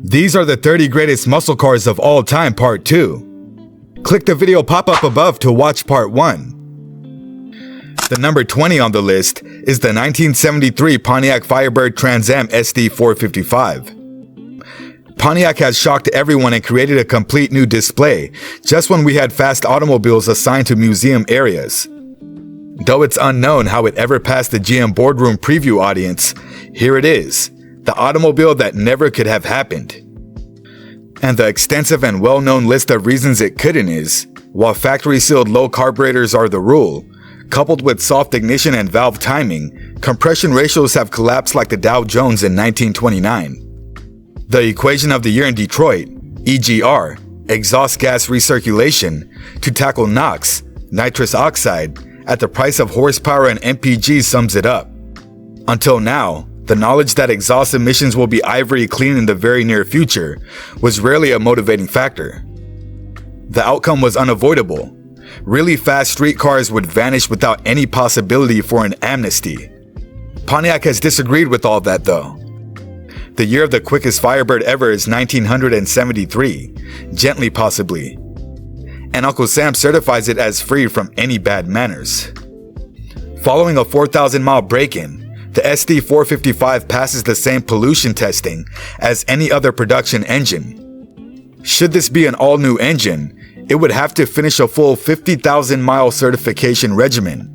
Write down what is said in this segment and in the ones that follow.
These are the 30 greatest muscle cars of all time, part 2. Click the video pop-up above to watch part 1. The number 20 on the list is the 1973 Pontiac Firebird Trans Am SD 455. Pontiac has shocked everyone and created a complete new display just when we had fast automobiles assigned to museum areas. Though it's unknown how it ever passed the GM boardroom preview audience, here it is, the automobile that never could have happened. And the extensive and well-known list of reasons it couldn't is, while factory-sealed low carburetors are the rule, coupled with soft ignition and valve timing, compression ratios have collapsed like the Dow Jones in 1929. The equation of the year in Detroit, EGR, exhaust gas recirculation, to tackle NOx, nitrous oxide, at the price of horsepower and MPG sums it up. Until now, the knowledge that exhaust emissions will be ivory clean in the very near future was rarely a motivating factor. The outcome was unavoidable. Really fast street cars would vanish without any possibility for an amnesty. Pontiac has disagreed with all that though. The year of the quickest Firebird ever is 1973, gently possibly. And Uncle Sam certifies it as free from any bad manners. Following a 4,000-mile break-in, the SD 455 passes the same pollution testing as any other production engine. Should this be an all-new engine, it would have to finish a full 50,000-mile certification regimen.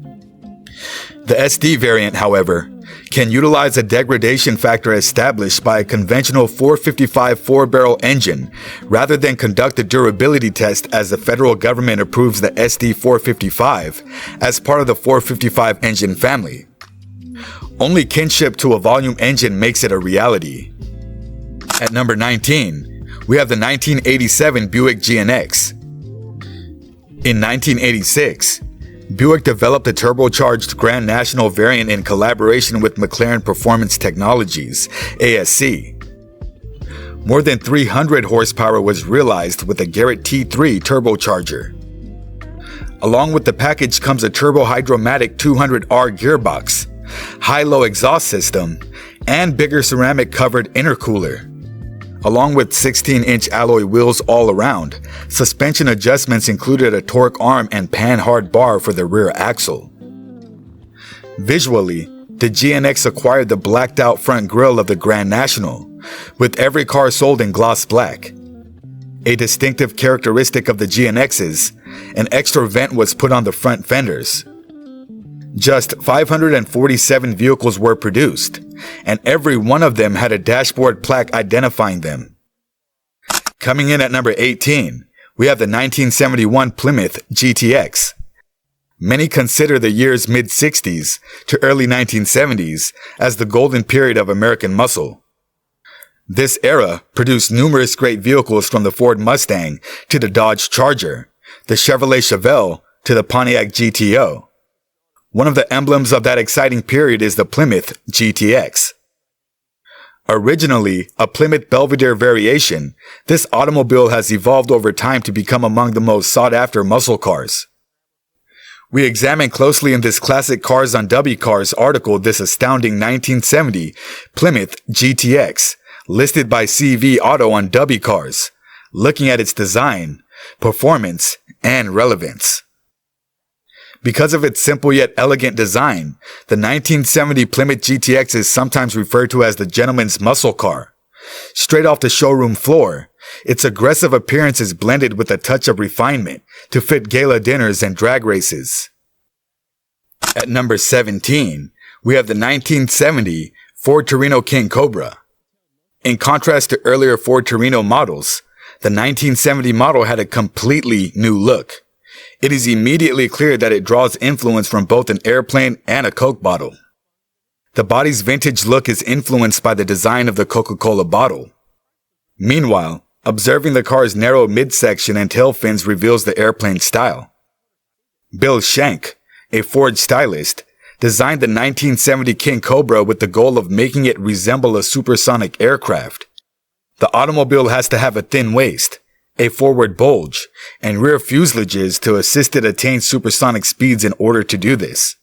The SD variant, however, can utilize a degradation factor established by a conventional 455 four-barrel engine rather than conduct a durability test as the federal government approves the SD 455 as part of the 455 engine family. Only kinship to a volume engine makes it a reality. At number 19, we have the 1987 Buick GNX. In 1986, Buick developed a turbocharged Grand National variant in collaboration with McLaren Performance Technologies, ASC. More than 300 horsepower was realized with the Garrett T3 turbocharger. Along with the package comes a turbo-hydromatic 200R gearbox, high-low exhaust system, and bigger ceramic-covered intercooler. Along with 16-inch alloy wheels all around, suspension adjustments included a torque arm and pan-hard bar for the rear axle. Visually, the GNX acquired the blacked-out front grille of the Grand National, with every car sold in gloss black. A distinctive characteristic of the GNXs, an extra vent was put on the front fenders. Just 547 vehicles were produced, and every one of them had a dashboard plaque identifying them. Coming in at number 18, we have the 1971 Plymouth GTX. Many consider the year's mid-60s to early 1970s as the golden period of American muscle. This era produced numerous great vehicles from the Ford Mustang to the Dodge Charger, the Chevrolet Chevelle to the Pontiac GTO. One of the emblems of that exciting period is the Plymouth GTX. Originally a Plymouth Belvedere variation, this automobile has evolved over time to become among the most sought-after muscle cars. We examine closely in this Classic Cars on W Cars article this astounding 1970 Plymouth GTX, listed by CV Auto on W Cars, looking at its design, performance, and relevance. Because of its simple yet elegant design, the 1970 Plymouth GTX is sometimes referred to as the gentleman's muscle car. Straight off the showroom floor, its aggressive appearance is blended with a touch of refinement to fit gala dinners and drag races. At number 17, we have the 1970 Ford Torino King Cobra. In contrast to earlier Ford Torino models, the 1970 model had a completely new look. It is immediately clear that it draws influence from both an airplane and a Coke bottle. The body's vintage look is influenced by the design of the Coca-Cola bottle. Meanwhile, observing the car's narrow midsection and tail fins reveals the airplane style. Bill Schenck, a Ford stylist, designed the 1970 King Cobra with the goal of making it resemble a supersonic aircraft. The automobile has to have a thin waist, a forward bulge, and rear fuselages to assist it attain supersonic speeds in order to do this.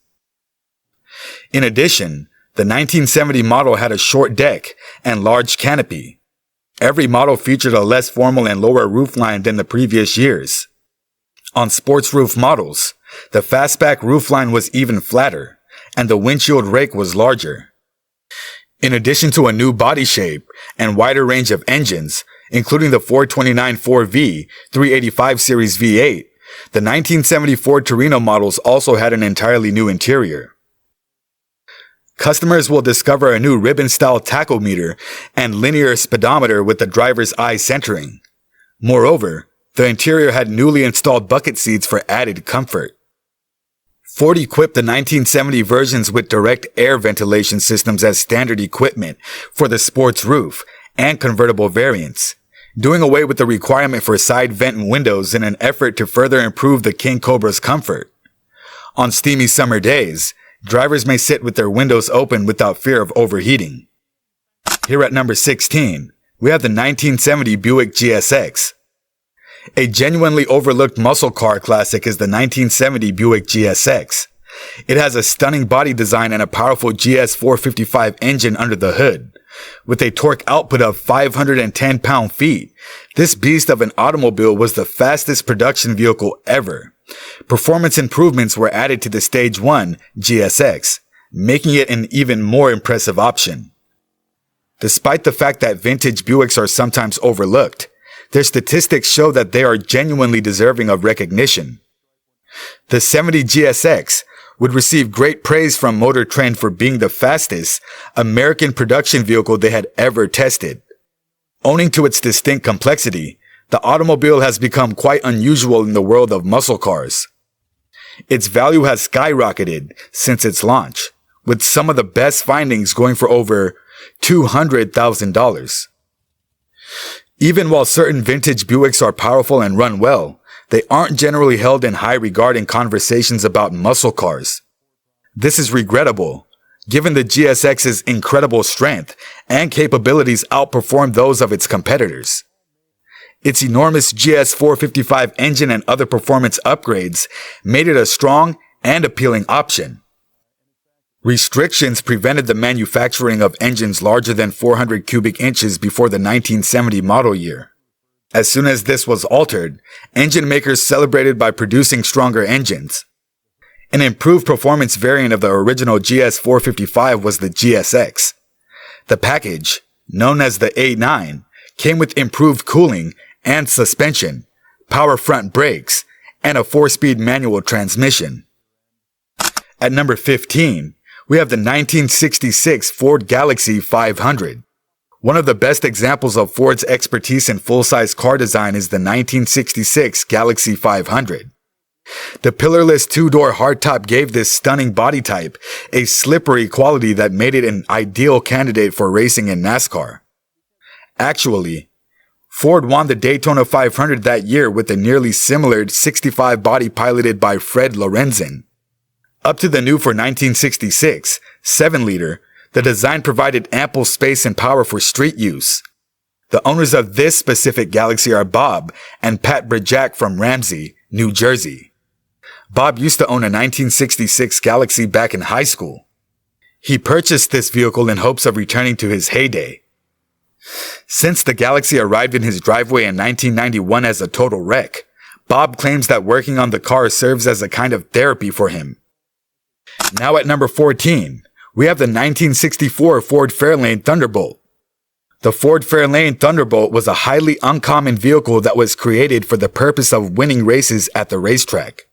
In addition, the 1970 model had a short deck and large canopy. Every model featured a less formal and lower roofline than the previous years. On sports roof models, the fastback roofline was even flatter, and the windshield rake was larger. In addition to a new body shape and wider range of engines, including the 429 4V 385 Series V8, the 1970 Ford Torino models also had an entirely new interior. Customers will discover a new ribbon-style tachometer and linear speedometer with the driver's eye centering. Moreover, the interior had newly installed bucket seats for added comfort. Ford equipped the 1970 versions with direct air ventilation systems as standard equipment for the sports roof and convertible variants, doing away with the requirement for side vent windows in an effort to further improve the King Cobra's comfort. On steamy summer days, drivers may sit with their windows open without fear of overheating. Here at number 16, we have the 1970 Buick GSX. A genuinely overlooked muscle car classic is the 1970 Buick GSX. It has a stunning body design and a powerful GS 455 engine under the hood. With a torque output of 510 pound-feet, this beast of an automobile was the fastest production vehicle ever. Performance improvements were added to the Stage 1 GSX, making it an even more impressive option. Despite the fact that vintage Buicks are sometimes overlooked, their statistics show that they are genuinely deserving of recognition. The 70 GSX would receive great praise from Motor Trend for being the fastest American production vehicle they had ever tested. Owing to its distinct complexity, the automobile has become quite unusual in the world of muscle cars. Its value has skyrocketed since its launch, with some of the best findings going for over $200,000. Even while certain vintage Buicks are powerful and run well, they aren't generally held in high regard in conversations about muscle cars. This is regrettable, given the GSX's incredible strength and capabilities outperform those of its competitors. Its enormous GS 455 engine and other performance upgrades made it a strong and appealing option. Restrictions prevented the manufacturing of engines larger than 400 cubic inches before the 1970 model year. As soon as this was altered, engine makers celebrated by producing stronger engines. An improved performance variant of the original GS 455 was the GSX. The package, known as the A9, came with improved cooling and suspension, power front brakes, and a 4-speed manual transmission. At number 15, we have the 1966 Ford Galaxie 500. One of the best examples of Ford's expertise in full-size car design is the 1966 Galaxie 500. The pillarless two-door hardtop gave this stunning body type a slippery quality that made it an ideal candidate for racing in NASCAR. Actually, Ford won the Daytona 500 that year with a nearly similar 65 body piloted by Fred Lorenzen. Up to the new for 1966 7-liter, the design provided ample space and power for street use. The owners of this specific Galaxie are Bob and Pat Bridjack from Ramsey, New Jersey. Bob used to own a 1966 Galaxie back in high school. He purchased this vehicle in hopes of returning to his heyday. Since the Galaxie arrived in his driveway in 1991 as a total wreck, Bob claims that working on the car serves as a kind of therapy for him. Now at number 14, we have the 1964 Ford Fairlane Thunderbolt. The Ford Fairlane Thunderbolt was a highly uncommon vehicle that was created for the purpose of winning races at the racetrack.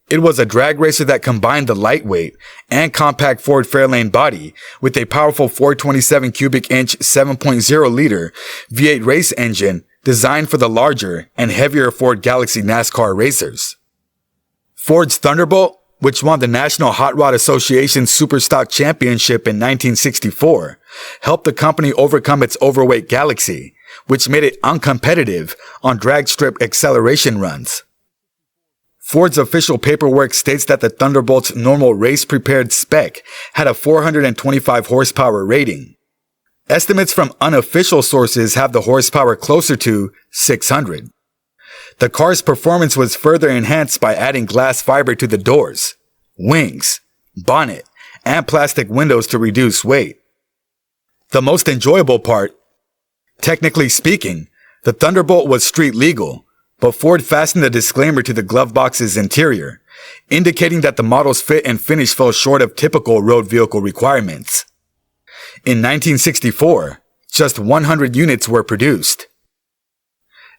It was a drag racer that combined the lightweight and compact Ford Fairlane body with a powerful 427 cubic inch 7.0 liter V8 race engine designed for the larger and heavier Ford Galaxie NASCAR racers. Ford's Thunderbolt, which won the National Hot Rod Association's Superstock Championship in 1964, helped the company overcome its overweight Galaxie, which made it uncompetitive on drag strip acceleration runs. Ford's official paperwork states that the Thunderbolt's normal race-prepared spec had a 425 horsepower rating. Estimates from unofficial sources have the horsepower closer to 600. The car's performance was further enhanced by adding glass fiber to the doors, wings, bonnet, and plastic windows to reduce weight. The most enjoyable part Technically speaking, the Thunderbolt was street legal, but Ford fastened a disclaimer to the glove box's interior, indicating that the model's fit and finish fell short of typical road vehicle requirements. In 1964, just 100 units were produced.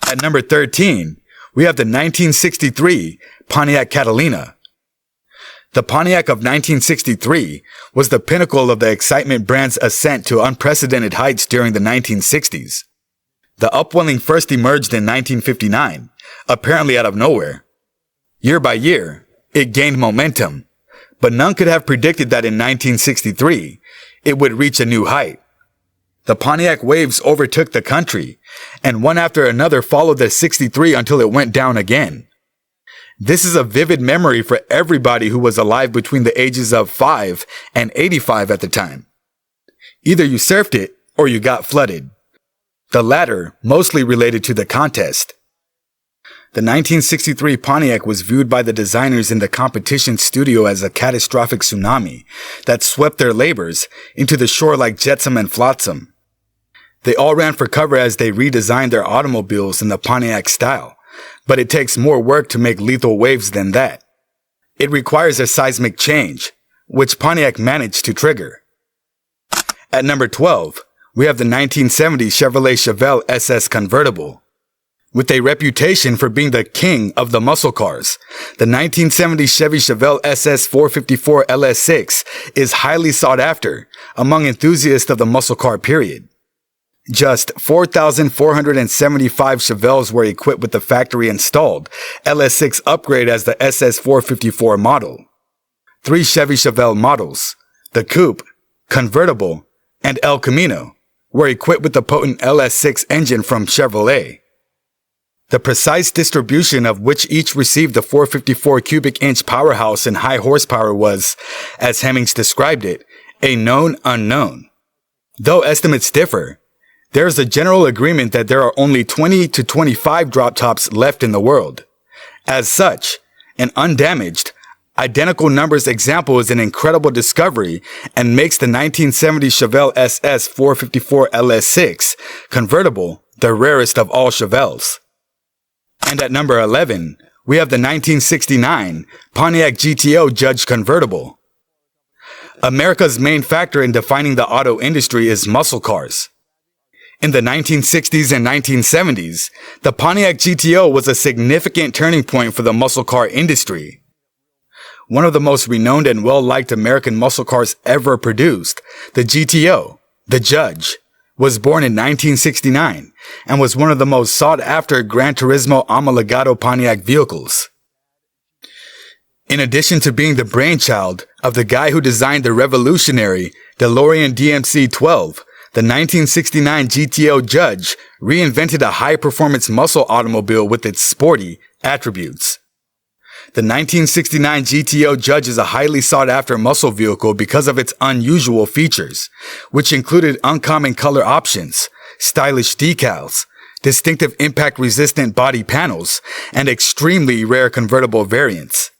At number 13, we have the 1963 Pontiac Catalina. The Pontiac of 1963 was the pinnacle of the excitement brand's ascent to unprecedented heights during the 1960s. The upwelling first emerged in 1959, apparently out of nowhere. Year by year, it gained momentum, but none could have predicted that in 1963, it would reach a new height. The Pontiac waves overtook the country, and one after another followed the 63 until it went down again. This is a vivid memory for everybody who was alive between the ages of 5 and 85 at the time. Either you surfed it or you got flooded. The latter mostly related to the contest. The 1963 Pontiac was viewed by the designers in the competition studio as a catastrophic tsunami that swept their labors into the shore like jetsam and flotsam. They all ran for cover as they redesigned their automobiles in the Pontiac style, but it takes more work to make lethal waves than that. It requires a seismic change, which Pontiac managed to trigger. At number 12, we have the 1970 Chevrolet Chevelle SS Convertible. With a reputation for being the king of the muscle cars, the 1970 Chevy Chevelle SS 454 LS6 is highly sought after among enthusiasts of the muscle car period. Just 4,475 Chevelles were equipped with the factory-installed LS6 upgrade as the SS 454 model. 3 Chevy Chevelle models, the Coupe, Convertible, and El Camino, were equipped with the potent LS6 engine from Chevrolet. The precise distribution of which each received the 454 cubic inch powerhouse and high horsepower was, as Hemmings described it, a known unknown. Though estimates differ, there is a general agreement that there are only 20 to 25 drop tops left in the world. As such, an undamaged, identical numbers example is an incredible discovery and makes the 1970 Chevelle SS 454 LS6 Convertible the rarest of all Chevelles. And at number 11, we have the 1969 Pontiac GTO Judge Convertible. America's main factor in defining the auto industry is muscle cars. In the 1960s and 1970s, the Pontiac GTO was a significant turning point for the muscle car industry. One of the most renowned and well-liked American muscle cars ever produced, the GTO, the Judge, was born in 1969 and was one of the most sought-after Gran Turismo Homologado Pontiac vehicles. In addition to being the brainchild of the guy who designed the revolutionary DeLorean DMC-12, the 1969 GTO Judge reinvented a high-performance muscle automobile with its sporty attributes. The 1969 GTO Judge is a highly sought-after muscle vehicle because of its unusual features, which included uncommon color options, stylish decals, distinctive impact-resistant body panels, and extremely rare convertible variants.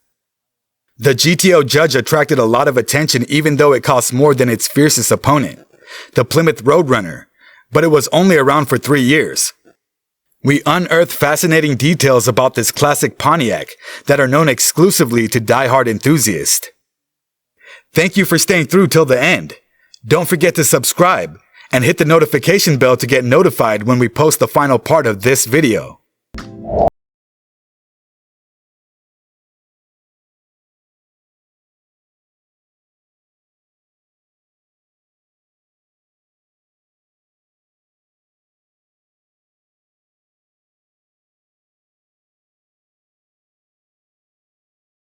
The GTO Judge attracted a lot of attention even though it cost more than its fiercest opponent, the Plymouth Roadrunner, but it was only around for 3 years. We unearthed fascinating details about this classic Pontiac that are known exclusively to die-hard enthusiasts. Thank you for staying through till the end. Don't forget to subscribe and hit the notification bell to get notified when we post the final part of this video.